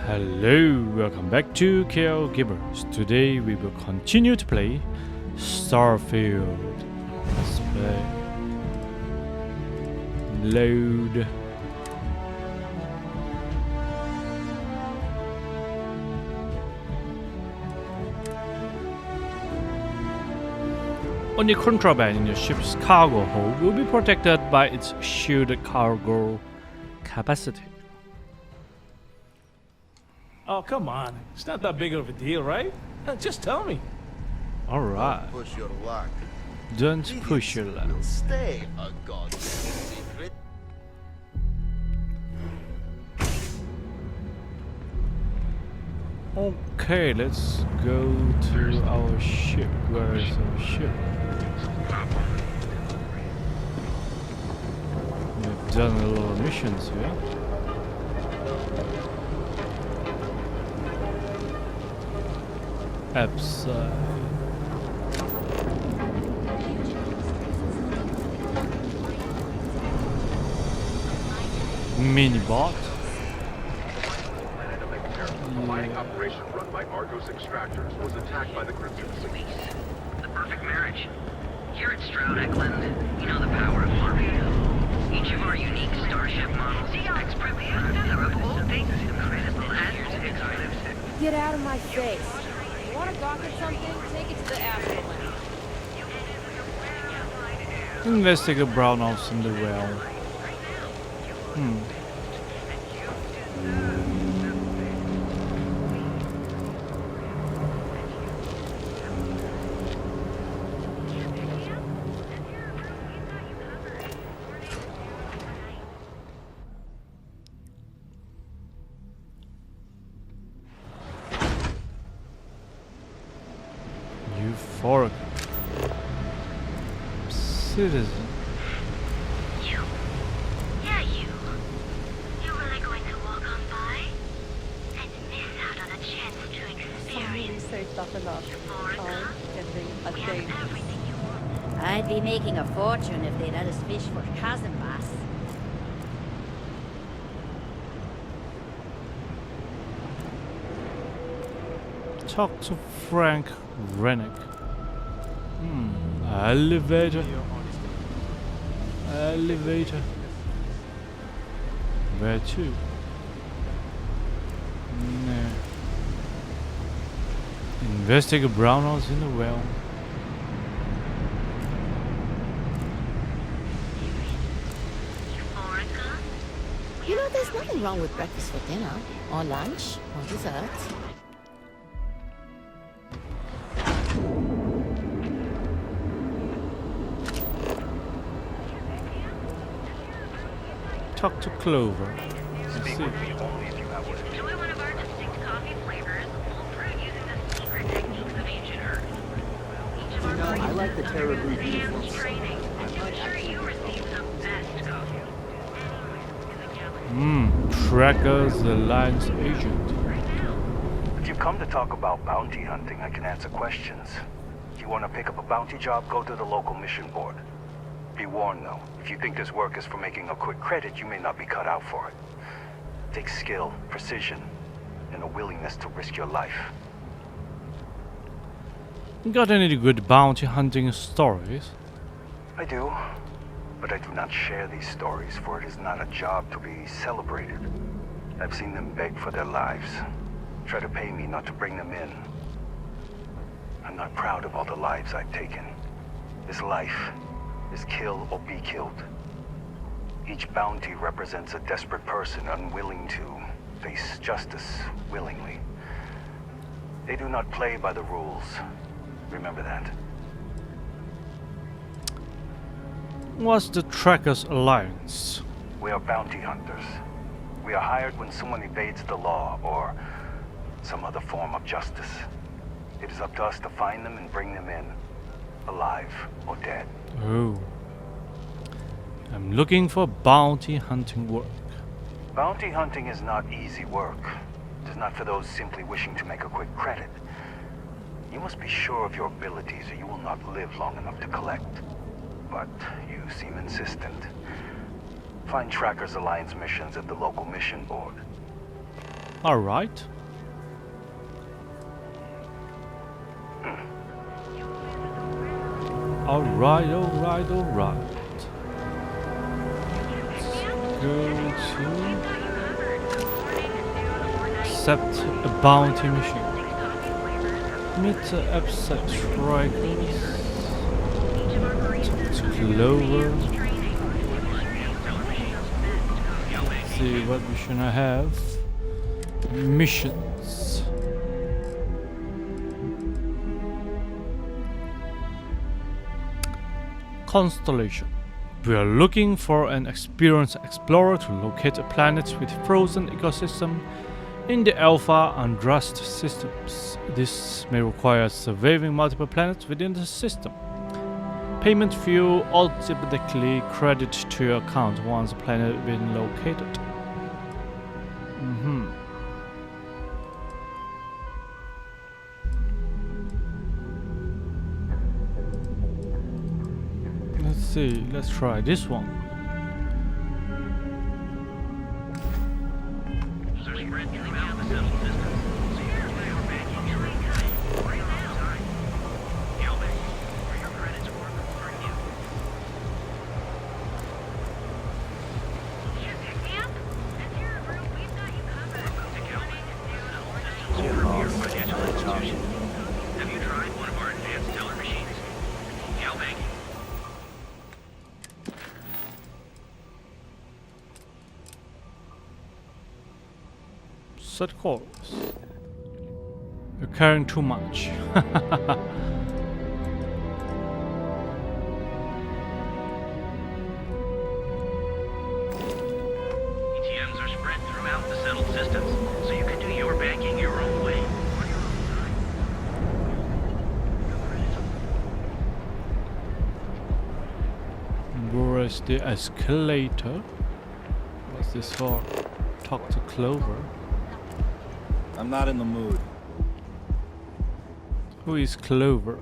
Hello, welcome back to KL Gamers. Today we will continue to play STARFIELD. Let's play. Load. Only contraband in the ship's cargo hold will be protected by its shielded cargo capacity. Oh, come on. It's not that big of a deal, right? Just tell me. Alright. Don't push your luck. Don't push your luck. Will stay a goddamn secret. Okay, let's go to our ship. Where is our ship? We've done a lot of missions here. Upside. Mini bot. Mining operation run by Argos extractors was attacked by the Crimson Fleet. The perfect marriage. Here at Stroud Eckland, you know the power of torpedo. Each of our unique starship models is expert are of all things incredible and expensive. Get out of my face. You want to dock or something? Take it to the astral lane. Investigate brownouts in the well. Euphoric citizen. You? Yeah, you. You're really going to walk on by? And miss out on a chance to experience saved up enough. Euphoria? Getting a We date. have everything you want. I'd be making a fortune if they let us fish for cousin bass. Talk to Frank Rennick. Elevator. Elevator. Where to? No. Investigate brownouts in the well. Euphorica? You know, there's nothing wrong with breakfast for dinner, or lunch, or dessert. Talk to Clover. Speak with me only if you have what it takes. Enjoy one of our distinct coffee flavors, all brewed using the secret techniques of ancient Earth. Each of our I like the Terra Blue advanced uniforms. training to ensure you receive the best coffee. In the galaxy. Tracker's the Alliance agent. If you come to talk about bounty hunting, I can answer questions. If you want to pick up a bounty job, go to the local mission board. Be warned though, if you think this work is for making a quick credit, you may not be cut out for it. It takes skill, precision, and a willingness to risk your life. Got any good bounty hunting stories? I do, but I do not share these stories, for it is not a job to be celebrated. I've seen them beg for their lives, try to pay me not to bring them in. I'm not proud of all the lives I've taken. This life is kill or be killed. Each bounty represents a desperate person unwilling to face justice willingly. They do not play by the rules. Remember that. What's the Trackers Alliance? We are bounty hunters. We are hired when someone evades the law or some other form of justice. It is up to us to find them and bring them in, alive or dead. Oh. I'm looking for bounty hunting work. Bounty hunting is not easy work. It is not for those simply wishing to make a quick credit. You must be sure of your abilities or you will not live long enough to collect. But you seem insistent. Find Trackers Alliance missions at the local mission board. Alright. Alright. Let's go to SEPT a bounty machine. Meet the ASUS strikers. Clover. See what mission I have. Missions. Constellation. We are looking for an experienced explorer to locate a planet with frozen ecosystem in the Alpha Andrast systems. This may require surveying multiple planets within the system. Payment fee automatically credit to your account once a planet has been located. Let's see, let's try this one. Have you tried one of our advanced teller machines? Gal banking. Set course. You're carrying too much. ATMs are spread throughout the settled systems, so you can do your banking your own way. Where is the escalator? What's this for? Talk to Clover. I'm not in the mood. Who is Clover?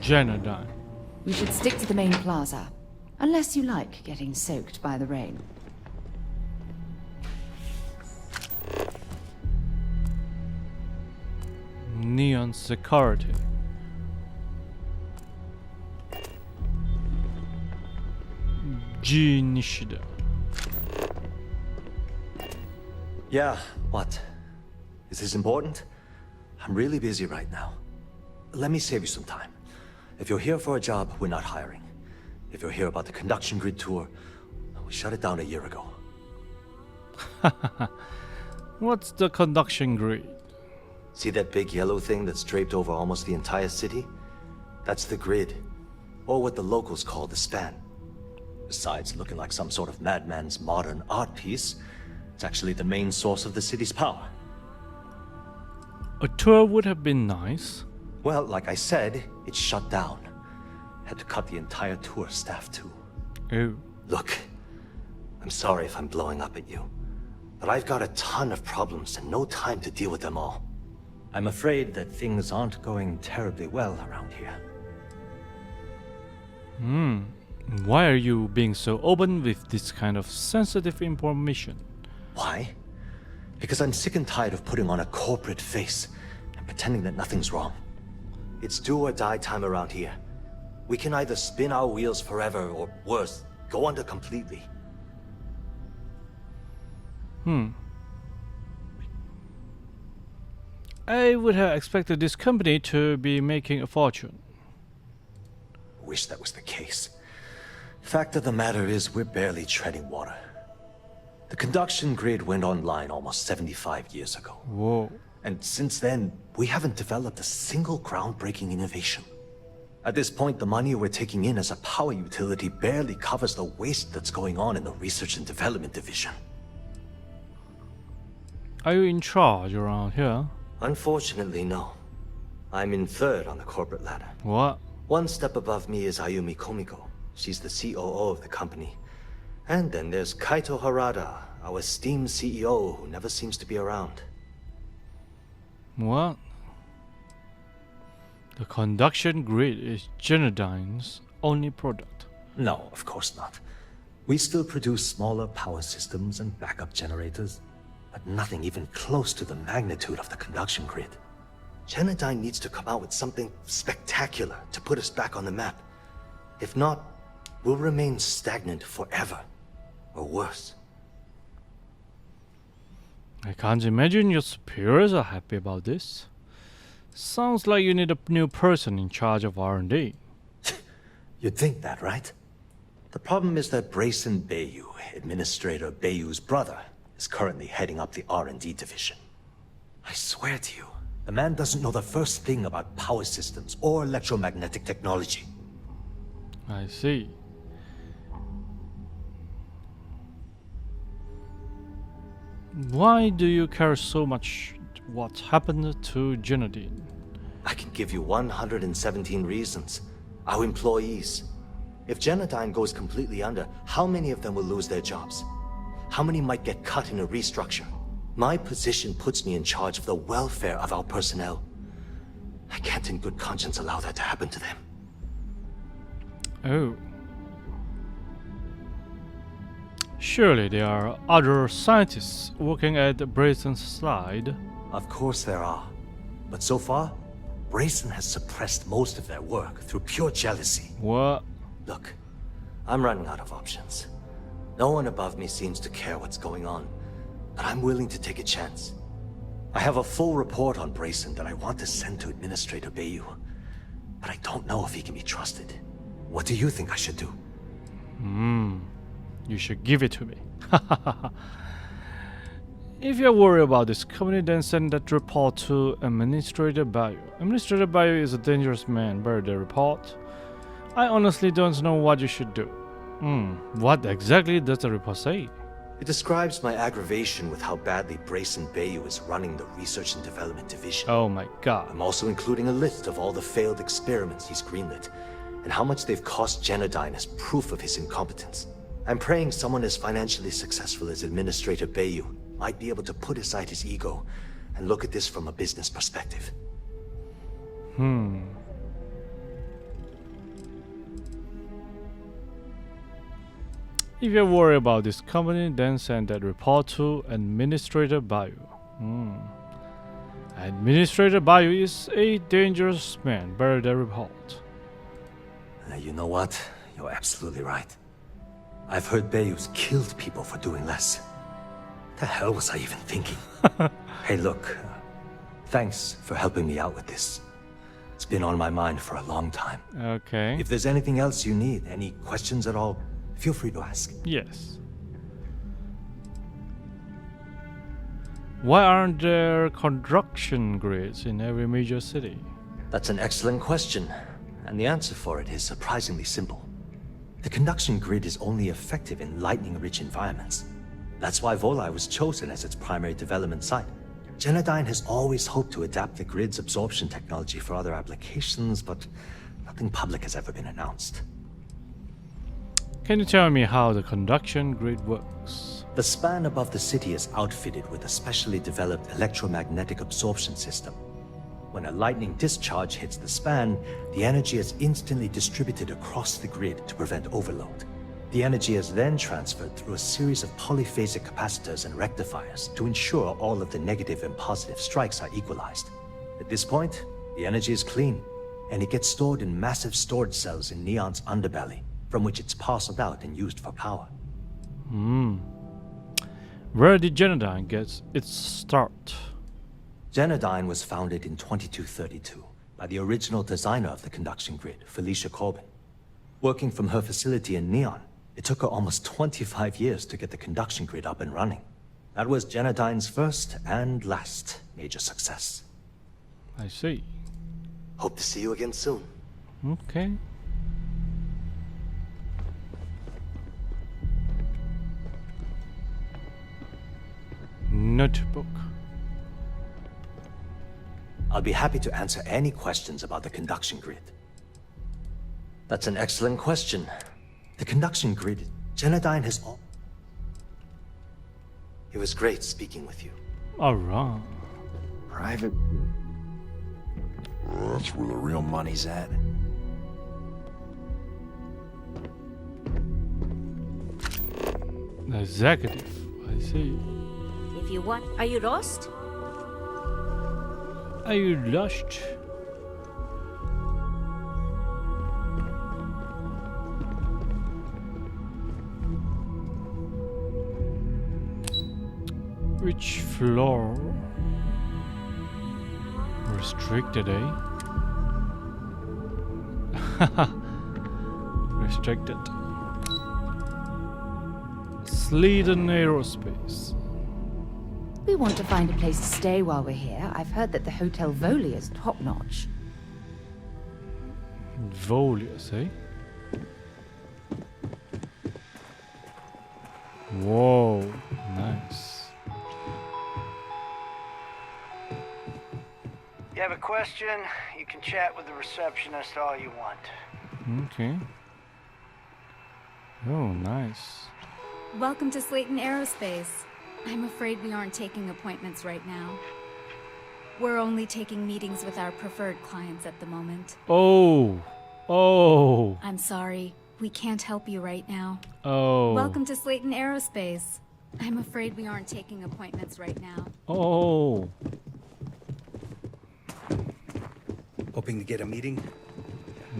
Janadine. We should stick to the main plaza. Unless you like getting soaked by the rain. Neon security. G Nishida. Yeah, what? Is this important? I'm really busy right now. Let me save you some time. If you're here for a job, we're not hiring. If you're here about the conduction grid tour, we shut it down a year ago. What's the conduction grid? See that big yellow thing that's draped over almost the entire city? That's the grid, or what the locals call the span. Besides looking like some sort of madman's modern art piece, it's actually the main source of the city's power. A tour would have been nice. Well, like I said, it's shut down. Had to cut the entire tour staff too. Oh. Look, I'm sorry if I'm blowing up at you, but I've got a ton of problems and no time to deal with them all. I'm afraid that things aren't going terribly well around here. Why are you being so open with this kind of sensitive information? Why? Because I'm sick and tired of putting on a corporate face and pretending that nothing's wrong. It's do or die time around here. We can either spin our wheels forever or worse, go under completely. I would have expected this company to be making a fortune. Wish that was the case. Fact of the matter is, we're barely treading water. The conduction grid went online almost 75 years ago. Whoa. And since then, we haven't developed a single groundbreaking innovation. At this point, the money we're taking in as a power utility barely covers the waste that's going on in the research and development division. Are you in charge around here? Unfortunately, no. I'm in third on the corporate ladder. What? One step above me is Ayumi Komiko. She's the COO of the company. And then there's Kaito Harada, our esteemed CEO who never seems to be around. What? The conduction grid is Genodyne's only product. No, of course not. We still produce smaller power systems and backup generators, but nothing even close to the magnitude of the conduction grid. Genodyne needs to come out with something spectacular to put us back on the map. If not, we'll remain stagnant forever, or worse. I can't imagine your superiors are happy about this. Sounds like you need a new person in charge of R&D. You'd think that, right? The problem is that Brayson Bayou, Administrator Bayou's brother, is currently heading up the R&D division. I swear to you, the man doesn't know the first thing about power systems or electromagnetic technology. I see. Why do you care so much what happened to Genodyne? I can give you 117 reasons. Our employees. If Genodyne goes completely under, how many of them will lose their jobs? How many might get cut in a restructure? My position puts me in charge of the welfare of our personnel. I can't in good conscience allow that to happen to them. Oh. Surely there are other scientists working at Brayson's side. Of course there are. But so far, Brayson has suppressed most of their work through pure jealousy. What? Look, I'm running out of options. No one above me seems to care what's going on, but I'm willing to take a chance. I have a full report on Brayson that I want to send to Administrator Bayou, but I don't know if he can be trusted. What do you think I should do? You should give it to me. If you're worried about this company, then send that report to Administrator Bayou. Administrator Bayou is a dangerous man. Bury the report. I honestly don't know what you should do. What exactly does the report say? It describes my aggravation with how badly Brayson Bayou is running the Research and Development Division. Oh my god. I'm also including a list of all the failed experiments he's greenlit, and how much they've cost Genodyne as proof of his incompetence. I'm praying someone as financially successful as Administrator Bayou might be able to put aside his ego and look at this from a business perspective. If you're worried about this company, then send that report to Administrator Bayou. Administrator Bayou is a dangerous man. Bury the report. You know what? You're absolutely right. I've heard Bayou's killed people for doing less. The hell was I even thinking? Hey, look. Thanks for helping me out with this. It's been on my mind for a long time. Okay. If there's anything else you need, any questions at all, feel free to ask. Yes. Why aren't there conduction grids in every major city? That's an excellent question, and the answer for it is surprisingly simple. The conduction grid is only effective in lightning-rich environments. That's why Volai was chosen as its primary development site. Genodyne has always hoped to adapt the grid's absorption technology for other applications, but nothing public has ever been announced. Can you tell me how the conduction grid works? The span above the city is outfitted with a specially developed electromagnetic absorption system. When a lightning discharge hits the span, the energy is instantly distributed across the grid to prevent overload. The energy is then transferred through a series of polyphasic capacitors and rectifiers to ensure all of the negative and positive strikes are equalized. At this point, the energy is clean, and it gets stored in massive storage cells in Neon's underbelly, from which it's parceled out and used for power. Where did Genodyne get its start? Genodyne was founded in 2232 by the original designer of the conduction grid, Felicia Corbin. Working from her facility in Neon, it took her almost 25 years to get the conduction grid up and running. That was Genodyne's first and last major success. I see. Hope to see you again soon. Okay. Notebook. I'll be happy to answer any questions about the conduction grid. That's an excellent question. The conduction grid, Genodyne has all... It was great speaking with you. Alright. Private Well, that's where the real money's at. The executive, I see. If you want, are you lost? Are you lost? Which floor? Restricted, eh? Restricted. Sleeden Aerospace. We want to find a place to stay while we're here. I've heard that the Hotel Voli is top-notch. Volius, eh? Whoa, nice. You have a question? You can chat with the receptionist all you want. Okay. Oh, nice. Welcome to Sleeden Aerospace. I'm afraid we aren't taking appointments right now. We're only taking meetings with our preferred clients at the moment. Oh. Oh. I'm sorry. We can't help you right now. Oh. Welcome to Sleeden Aerospace. I'm afraid we aren't taking appointments right now. Oh. Hoping to get a meeting?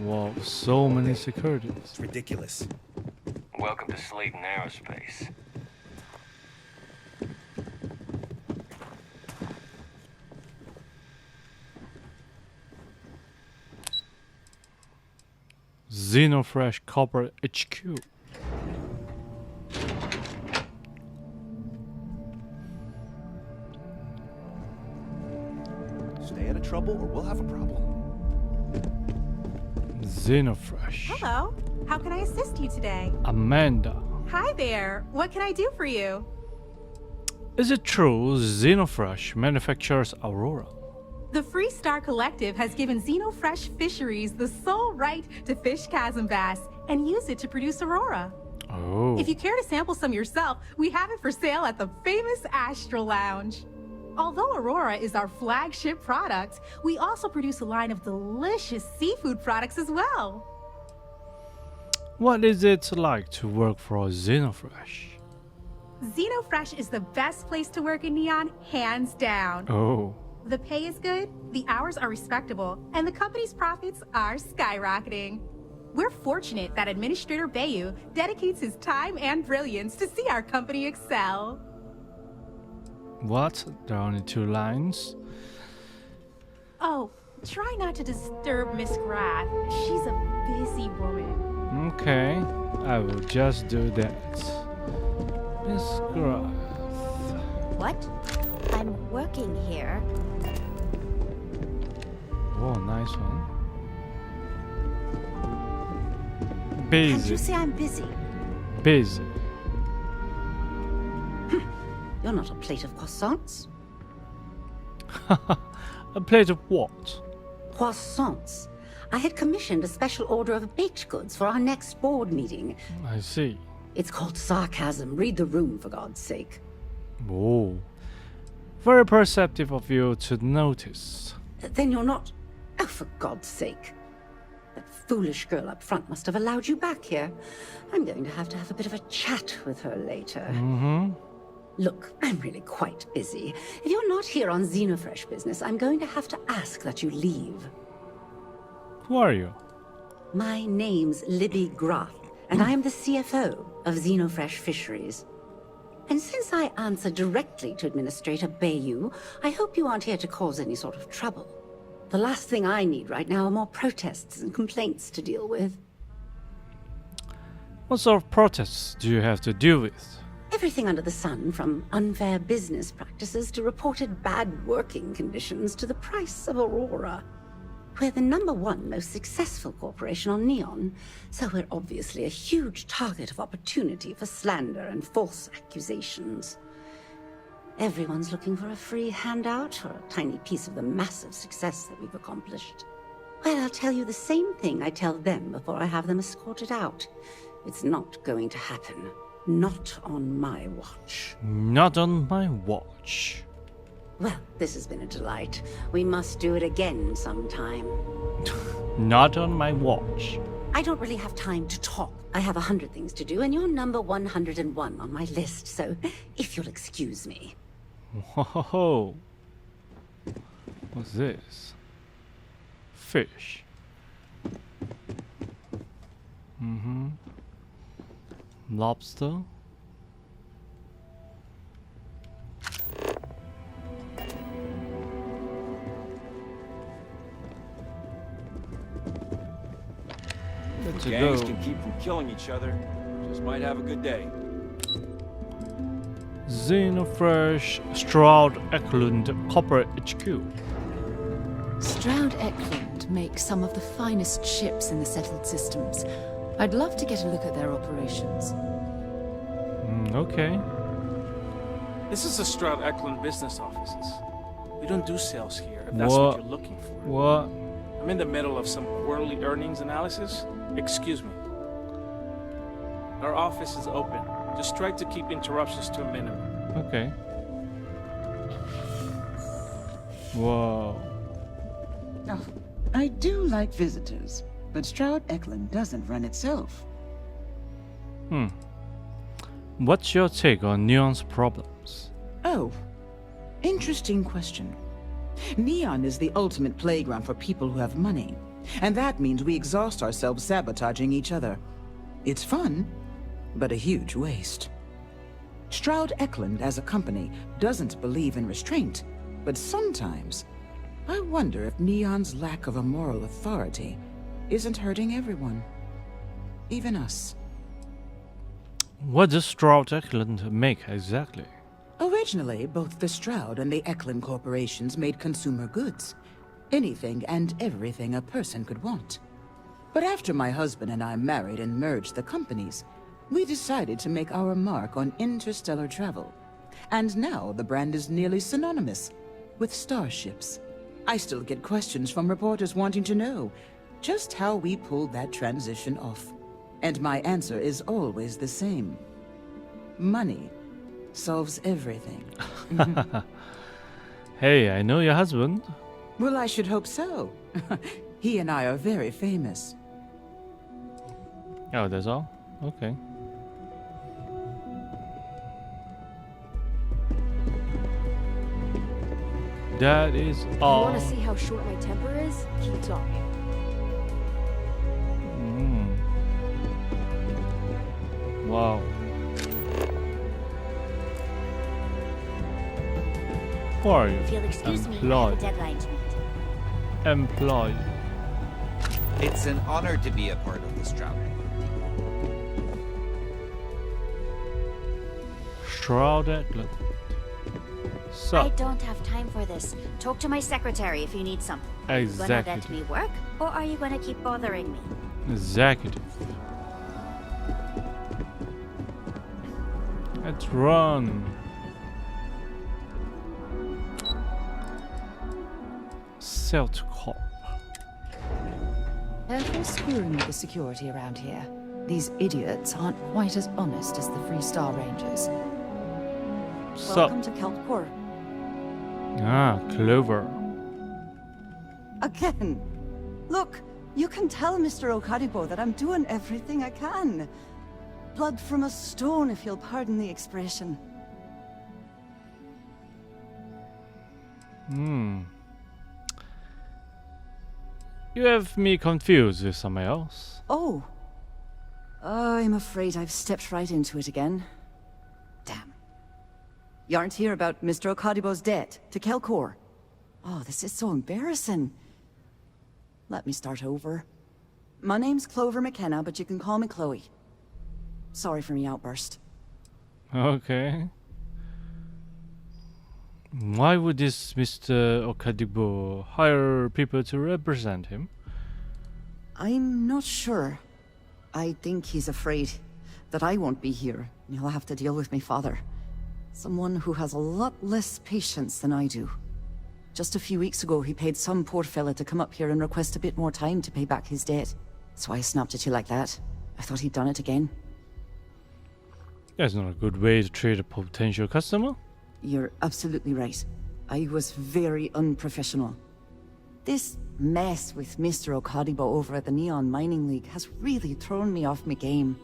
Wow, so many securities. It's ridiculous. Welcome to Sleeden Aerospace. Xenofresh Copper HQ. Stay out of trouble or we'll have a problem. Xenofresh. Hello. How can I assist you today? Amanda. Hi there. What can I do for you? Is it true Xenofresh manufactures Aurora? The Freestar Collective has given Xenofresh Fisheries the sole right to fish chasm bass and use it to produce Aurora. Oh. If you care to sample some yourself, we have it for sale at the famous Astral Lounge. Although Aurora is our flagship product, we also produce a line of delicious seafood products as well. What is it like to work for Xenofresh? Xenofresh is the best place to work in Neon, hands down. Oh. The pay is good, the hours are respectable, and the company's profits are skyrocketing. We're fortunate that Administrator Bayu dedicates his time and brilliance to see our company excel. What? There are only 2 lines? Oh, try not to disturb Miss Grath. She's a busy woman. Okay, I will just do that. Miss Grath. What? I'm working here. Oh, nice one. Busy. Can't you say I'm busy? Busy. You're not a plate of croissants. A plate of what? Croissants. I had commissioned a special order of baked goods for our next board meeting. I see. It's called sarcasm. Read the room, for God's sake. Oh. Very perceptive of you to notice. Then you're not... Oh, for God's sake. That foolish girl up front must have allowed you back here. I'm going to have a bit of a chat with her later. Mm-hmm. Look, I'm really quite busy. If you're not here on Xenofresh business, I'm going to have to ask that you leave. Who are you? My name's Libby Grath, and I am the CFO of Xenofresh Fisheries. And since I answer directly to Administrator Bayu, I hope you aren't here to cause any sort of trouble. The last thing I need right now are more protests and complaints to deal with. What sort of protests do you have to deal with? Everything under the sun, from unfair business practices to reported bad working conditions to the price of Aurora. We're the #1 most successful corporation on Neon, so we're obviously a huge target of opportunity for slander and false accusations. Everyone's looking for a free handout or a tiny piece of the massive success that we've accomplished. Well, I'll tell you the same thing I tell them before I have them escorted out. It's not going to happen. Not on my watch. Not on my watch. Well, this has been a delight. We must do it again sometime. Not on my watch. I don't really have time to talk. I have 100 things to do, and you're number 101 on my list, so if you'll excuse me. Whoa. What's this? Fish. Mm-hmm. Lobster. The gangs can keep from killing each other. Just might have a good day. Xenofresh Stroud Eklund Corporate HQ. Stroud Eklund makes some of the finest ships in the settled systems. I'd love to get a look at their operations. Okay. This is the Stroud Eklund business offices. We don't do sales here, if that's what you're looking for. What? I'm in the middle of some quarterly earnings analysis. Excuse me. Our office is open. Just try to keep interruptions to a minimum. Okay. Whoa. Oh, I do like visitors, but Stroud Eklund doesn't run itself. What's your take on Neon's problems? Oh, interesting question. Neon is the ultimate playground for people who have money, and that means we exhaust ourselves sabotaging each other. It's fun, but a huge waste. Stroud Eklund as a company doesn't believe in restraint, but sometimes I wonder if Neon's lack of a moral authority isn't hurting everyone, even us. What does Stroud Eklund make exactly? Originally, both the Stroud and the Eklund corporations made consumer goods. Anything and everything a person could want. But after my husband and I married and merged the companies, we decided to make our mark on interstellar travel. And now the brand is nearly synonymous with starships. I still get questions from reporters wanting to know just how we pulled that transition off. And my answer is always the same. Money solves everything. Hey, I know your husband. Well, I should hope so. He and I are very famous. Oh, that's all? Okay. That is all. You want to see how short my temper is? Keep talking. Wow. Who are you? If you'll excuse me, I have a Employed. deadline to meet. Employed. It's an honor to be a part of the Stroud. Stroud Eklund. So, I don't have time for this. Talk to my secretary if you need something. Are you gonna let Executive. me work, or are you gonna keep bothering me? Executive. Let's run. Celt Corp. Careful screwing with the security around here. These idiots aren't quite as honest as the Free Star Rangers. Welcome to Kelpcore. Ah, Clover. Again. Look, you can tell Mr. Okadibo that I'm doing everything I can. Blood from a stone, if you'll pardon the expression. You have me confused with somebody else. Oh. I'm afraid I've stepped right into it again. Damn. You aren't here about Mr. Okadibo's debt to Kelcor. Oh, this is so embarrassing. Let me start over. My name's Clover McKenna, but you can call me Chloe. Sorry for me outburst. Okay. Why would this Mr. Okadibo hire people to represent him? I'm not sure. I think he's afraid that I won't be here. He'll have to deal with my father. Someone who has a lot less patience than I do. Just a few weeks ago, he paid some poor fella to come up here and request a bit more time to pay back his debt. So I snapped at you like that. I thought he'd done it again. That's not a good way to treat a potential customer. You're absolutely right. I was very unprofessional. This mess with Mr. Okadibo over at the Neon Mining League has really thrown me off my game.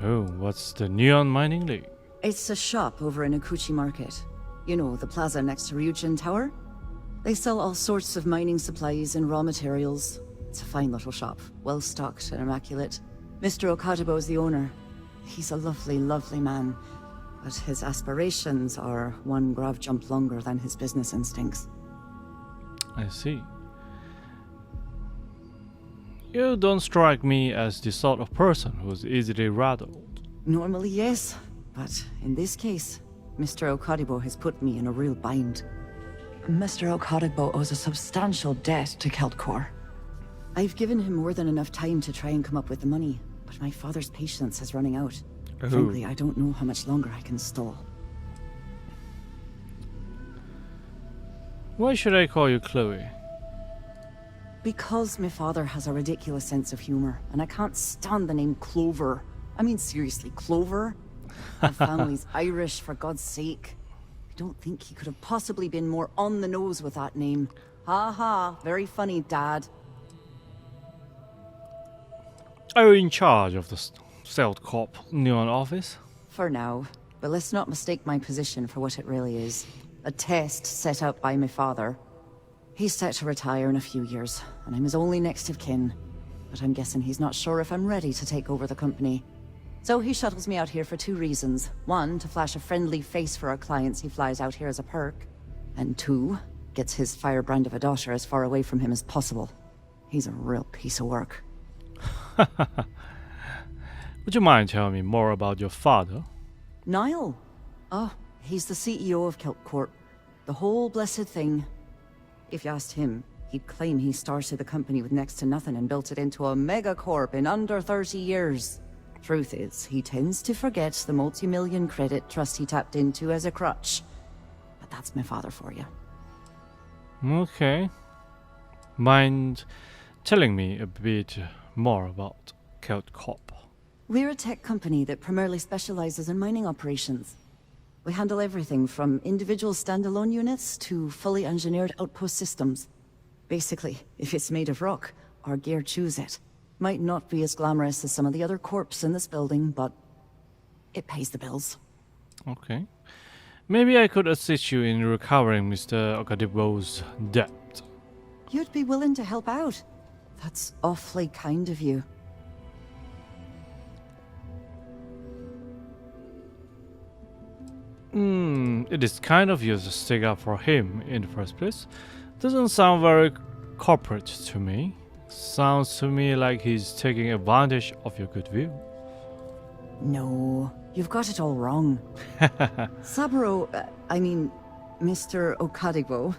Oh, what's the Neon Mining League? It's a shop over in Akuchi Market. You know, the plaza next to Ryujin Tower? They sell all sorts of mining supplies and raw materials. It's a fine little shop, well stocked and immaculate. Mr. Okadibo is the owner. He's a lovely, lovely man, but his aspirations are one grav jump longer than his business instincts. I see. You don't strike me as the sort of person who's easily rattled. Normally, yes, but in this case, Mr. Okadibo has put me in a real bind. Mr. Okadibo owes a substantial debt to Keltcore. I've given him more than enough time to try and come up with the money, but my father's patience is running out. Oh. Frankly, I don't know how much longer I can stall. Why should I call you Chloe? Because my father has a ridiculous sense of humor, and I can't stand the name Clover. I mean, seriously, Clover? My family's Irish, for God's sake. I don't think he could have possibly been more on the nose with that name. Ha ha, very funny, Dad. Are you in charge of the Stealth Corp Neon office? For now, but let's not mistake my position for what it really is. A test set up by my father. He's set to retire in a few years, and I'm his only next of kin. But I'm guessing he's not sure if I'm ready to take over the company. So he shuttles me out here for two reasons. One, to flash a friendly face for our clients he flies out here as a perk. And two, gets his firebrand of a daughter as far away from him as possible. He's a real piece of work. Would you mind telling me more about your father? Niall? Oh, he's the CEO of Keltcorp. The whole blessed thing. If you asked him, he'd claim he started the company with next to nothing and built it into a megacorp in under 30 years. Truth is, he tends to forget the multi-million credit trust he tapped into as a crutch. But that's my father for you. Okay. Mind telling me a bit more about Keltcorp? We're a tech company that primarily specializes in mining operations. We handle everything from individual standalone units to fully engineered outpost systems. Basically, if it's made of rock, our gear chews it. Might not be as glamorous as some of the other corps in this building, but it pays the bills. Okay. Maybe I could assist you in recovering Mr. Okadibo's debt. You'd be willing to help out? That's awfully kind of you. It is kind of you to stick up for him in the first place. Doesn't sound very corporate to me. Sounds to me like he's taking advantage of your goodwill. No, you've got it all wrong. Saburo, Mr. Okadibo,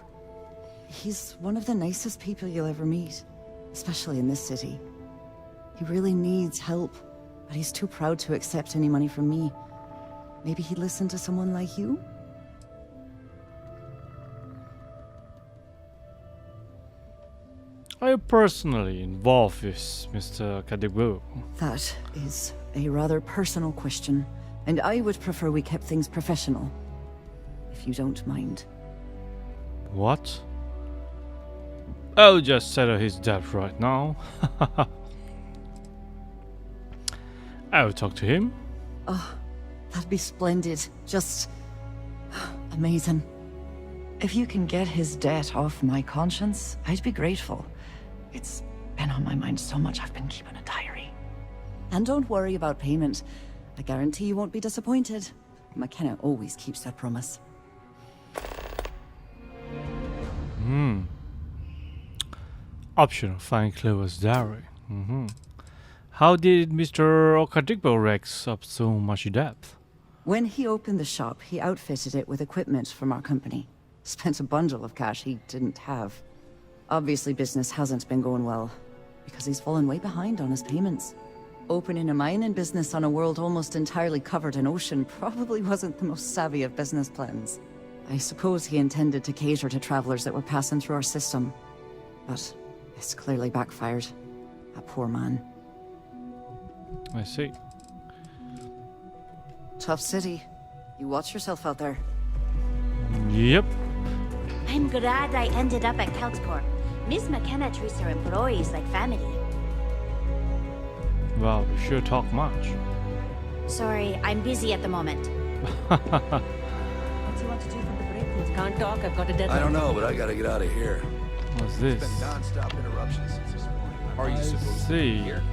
he's one of the nicest people you'll ever meet, especially in this city. He really needs help, but he's too proud to accept any money from me. Maybe he'd listen to someone like you? Are you personally involved with Mr. Okadibo? That is a rather personal question, and I would prefer we kept things professional, if you don't mind. What? I'll just settle his debt right now. I'll talk to him. Oh, that'd be splendid. Just amazing. If you can get his debt off my conscience, I'd be grateful. It's been on my mind so much I've been keeping a diary. And don't worry about payment. I guarantee you won't be disappointed. McKenna always keeps that promise. Optional find Clover's diary. How did Mr. Okadibo rack up so much debt? When he opened the shop, he outfitted it with equipment from our company. Spent a bundle of cash he didn't have. Obviously, business hasn't been going well, because he's fallen way behind on his payments. Opening a mining business on a world almost entirely covered in ocean probably wasn't the most savvy of business plans. I suppose he intended to cater to travelers that were passing through our system. But it's clearly backfired. A poor man. I see. Tough city. You watch yourself out there. Yep. I'm glad I ended up at Keltcorp. Miss McKenna treats her employees like family. Wow, we sure talk much. Sorry, I'm busy at the moment. What do you want to do for the break? Can't talk, I've got a deadline. I don't know, but I gotta get out of here. What's this? It's been non-stop interruptions since this morning. Are you supposed to be here?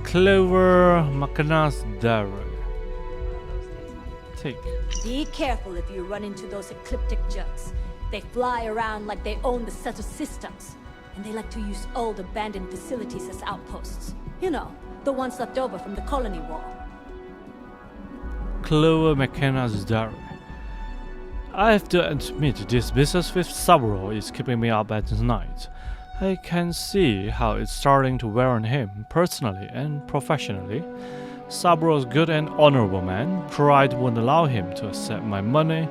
Clover Macanas Diary. Take. Be careful if you run into those ecliptic jugs. They fly around like they own the set of systems. And they like to use old abandoned facilities as outposts. You know, the ones left over from the colony war. Clover McKenna's diary. I have to admit, this business with Saburo is keeping me up at night. I can see how it's starting to wear on him, personally and professionally. Saburo's good and honorable man. Pride won't allow him to accept my money,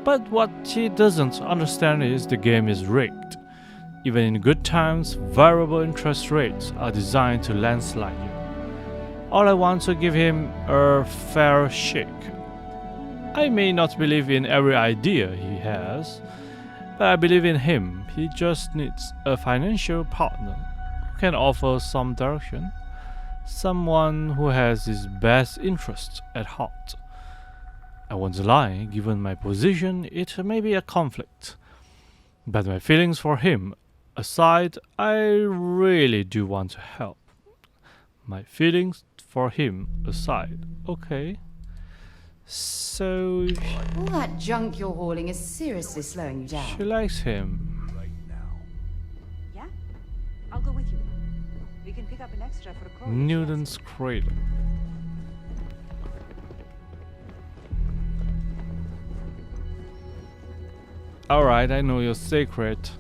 but what he doesn't understand is the game is rigged. Even in good times, variable interest rates are designed to landslide you. All I want to give him a fair shake. I may not believe in every idea he has, but I believe in him. He just needs a financial partner who can offer some direction, someone who has his best interests at heart. I won't lie, given my position, it may be a conflict. But my feelings for him aside, I really do want to help. My feelings for him aside, okay. So... All that junk you're hauling is seriously slowing you down. She likes him. Yeah? I'll go with you. We can pick up an extra for a call. Newton's Cradle. Alright, I know your secret.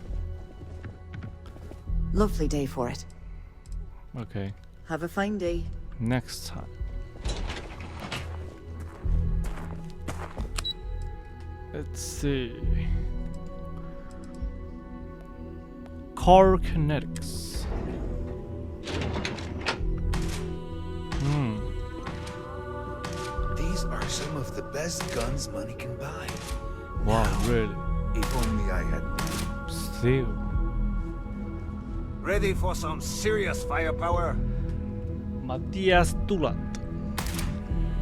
Lovely day for it. Okay. Have a fine day. Next time. Let's see. Core kinetics. These are some of the best guns money can buy. Wow, Now, really? If only I had... Still. Ready for some serious firepower? Matthias Tulat.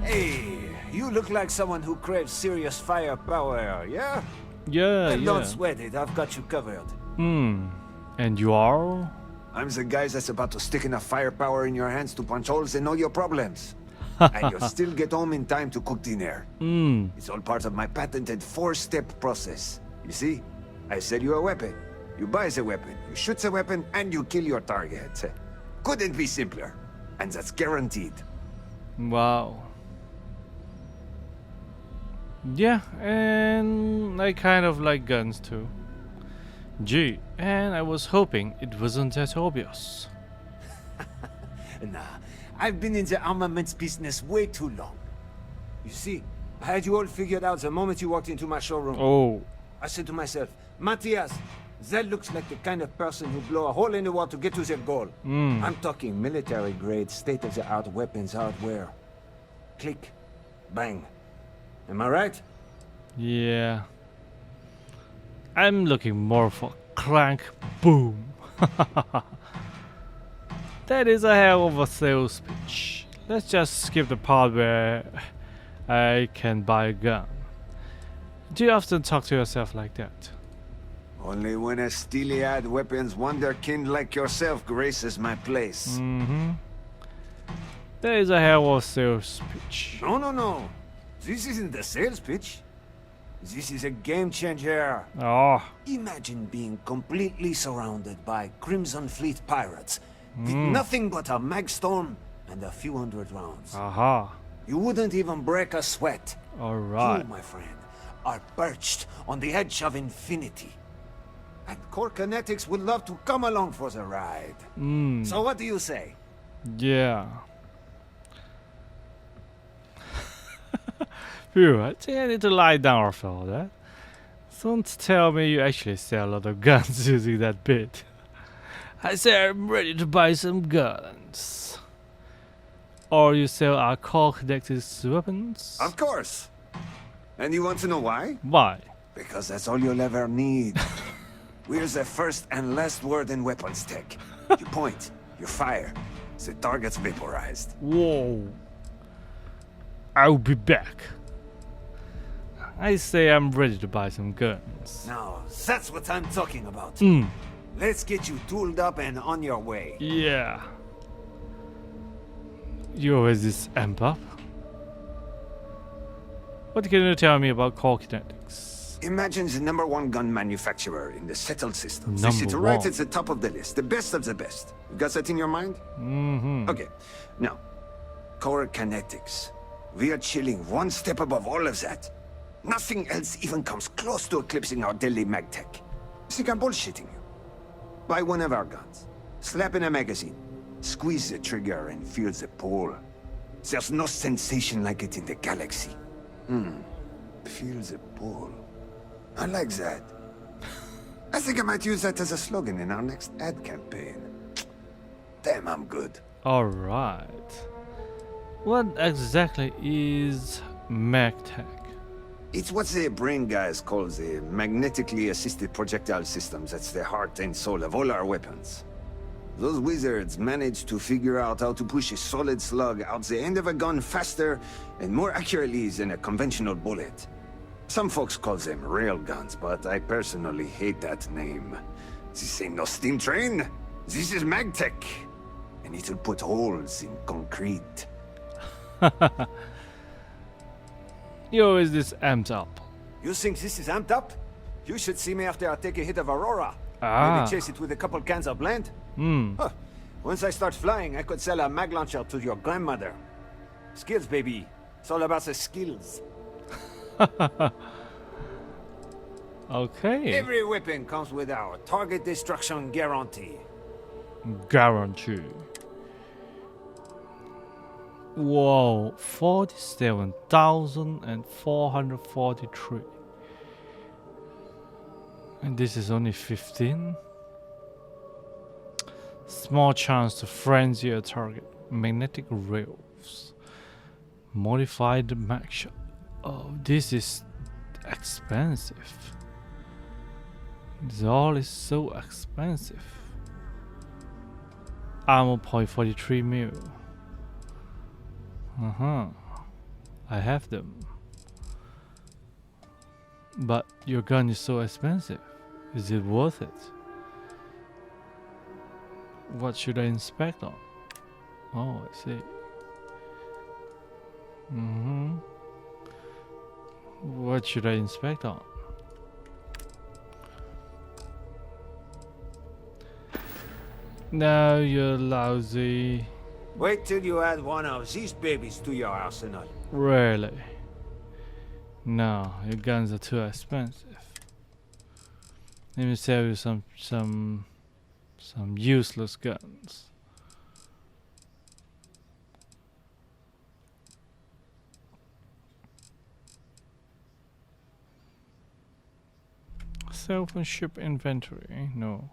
Hey, you look like someone who craves serious firepower, yeah? Yeah, Well, yeah. don't sweat it, I've got you covered. And you are? I'm the guy that's about to stick enough firepower in your hands to punch holes in all your problems. And you'll still get home in time to cook dinner. It's all part of my patented 4-step process. You see? I sell you a weapon. You buy the weapon, you shoot the weapon, and you kill your target. Couldn't be simpler. And that's guaranteed. Wow. Yeah, and I kind of like guns too. Gee, and I was hoping it wasn't that obvious. Nah, I've been in the armaments business way too long. You see, I had you all figured out the moment you walked into my showroom. Oh. I said to myself, Matthias, that looks like the kind of person who blow a hole in the wall to get to their goal. I'm talking military-grade, state-of-the-art weapons hardware. Click. Bang. Am I right? Yeah. I'm looking more for crank boom. That is a hell of a sales pitch. Let's just skip the part where I can buy a gun. Do you often talk to yourself like that? Only when a steely-eyed weapons wonderkind like yourself graces my place. That is a hell of a sales pitch. No. This isn't the sales pitch. This is a game changer. Oh. Imagine being completely surrounded by Crimson Fleet pirates with nothing but a magstorm and a few hundred rounds. Aha. You wouldn't even break a sweat. Alright. You, my friend, are perched on the edge of infinity. And Core Kinetics would love to come along for the ride. So what do you say? Yeah. Phew, I think I need to lie down for all that. Don't tell me you actually sell a lot of guns using that bit. I say I'm ready to buy some guns. Or you sell our core connected weapons? Of course. And you want to know why? Why? Because that's all you'll ever need. We're the first and last word in weapons tech. You point, you fire, the target's vaporized. Whoa. I'll be back. I say I'm ready to buy some guns. Now, that's what I'm talking about. Mm. Let's get you tooled up and on your way. Yeah. You always this amp up. What can you tell me about core kinetics? Imagine the #1 gun manufacturer in the settled systems. They sit #1. right at the top of the list, the best of the best. You got that in your mind? Mm-hmm. Okay. Now, core kinetics. We are chilling one step above all of that. Nothing else even comes close to eclipsing our deadly magtech. You think I'm bullshitting you? Buy one of our guns, slap in a magazine, squeeze the trigger and feel the pull. There's no sensation like it in the galaxy. Feel the pull. I like that. I think I might use that as a slogan in our next ad campaign. Damn, I'm good. Alright. What exactly is magtech? It's what the brain guys call the magnetically assisted projectile systems. That's the heart and soul of all our weapons. Those wizards managed to figure out how to push a solid slug out the end of a gun faster and more accurately than a conventional bullet. Some folks call them railguns, but I personally hate that name. This ain't no steam train. This is magtech. And it'll put holes in concrete. You always this amped up. You think this is amped up? You should see me after I take a hit of Aurora. Ah. Maybe chase it with a couple cans of blend. Huh. Once I start flying, I could sell a mag launcher to your grandmother. Skills, baby. It's all about the skills. Okay. Every weapon comes with our target destruction guarantee. Guarantee. Whoa, 47,443. And this is only 15? Small chance to frenzy a target. Magnetic rails. Modified mag shot. Oh, this is expensive. This all is so expensive. Armor point 43 mil. I have them. But your gun is so expensive. Is it worth it? What should I inspect on? Oh, I see. What should I inspect on? No, you're lousy. Wait till you add one of these babies to your arsenal. Really? No, your guns are too expensive. Let me sell you some useless guns. Self and ship inventory? No.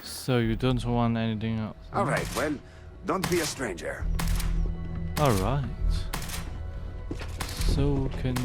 So you don't want anything else? All right, well, don't be a stranger. All right. So can